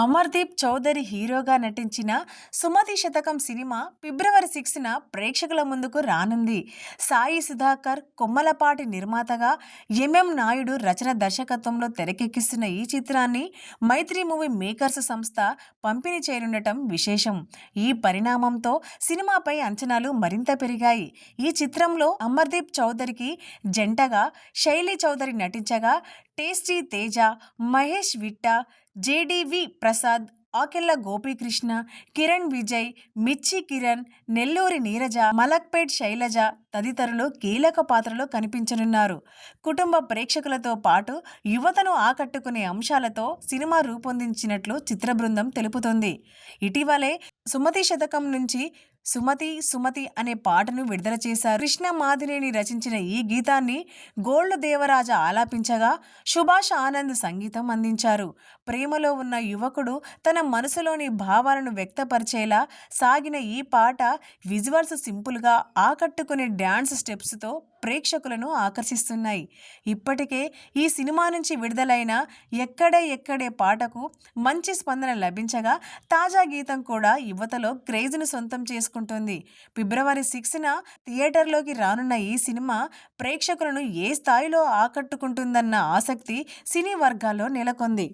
అమర్దీప్ చౌదరి హీరోగా నటించిన సుమతి శతకం సినిమా ఫిబ్రవరి 6న ప్రేక్షకుల ముందుకు రానుంది. సాయి సుధాకర్ కొమ్మలపాటి నిర్మాతగా, ఎంఎం నాయుడు రచన దర్శకత్వంలో తెరకెక్కిస్తున్న ఈ చిత్రాన్ని మైత్రి మూవీ మేకర్స్ సంస్థ పంపిణీ చేయనుండటం విశేషం. ఈ పరిణామంతో సినిమాపై అంచనాలు మరింత పెరిగాయి. ఈ చిత్రంలో అమర్దీప్ చౌదరికి జంటగా శైలి చౌదరి నటించగా, టేస్టీ తేజ, మహేష్ విట్ట, జేడీవి ప్రసాద్, ఆకెళ్ల గోపీకృష్ణ, కిరణ్ విజయ్, మిర్చి కిరణ్, నెల్లూరి నీరజ, మలక్పేట్ శైలజ తదితరులు కీలక పాత్రలో కనిపించనున్నారు. కుటుంబ ప్రేక్షకులతో పాటు యువతను ఆకట్టుకునే అంశాలతో సినిమా రూపొందించినట్లు చిత్ర బృందం తెలుపుతోంది. ఇటీవలే సుమతి శతకం నుంచి సుమతి సుమతి అనే పాటను విడుదల చేశారు. కృష్ణ మాదినేని రచించిన ఈ గీతాన్ని గోల్డ్ దేవరాజ ఆలాపించగా, సుభాష్ ఆనంద్ సంగీతం అందించారు. ప్రేమలో ఉన్న యువకుడు తన మనసులోని భావాలను వ్యక్తపరిచేలా సాగిన ఈ పాట విజువల్స్ సింపుల్గా, ఆకట్టుకునే డ్యాన్స్ స్టెప్స్తో ప్రేక్షకులను ఆకర్షిస్తున్నాయి. ఇప్పటికే ఈ సినిమా నుంచి విడుదలైన ఎక్కడే ఎక్కడే పాటకు మంచి స్పందన లభించగా, తాజా గీతం కూడా యువతలో క్రేజ్ను సొంతం చేసుకుంటుంది. ఫిబ్రవరి 6న థియేటర్లోకి రానున్న ఈ సినిమా ప్రేక్షకులను ఏ స్థాయిలో ఆకట్టుకుంటుందన్న ఆసక్తి సినీ వర్గాల్లో నెలకొంది.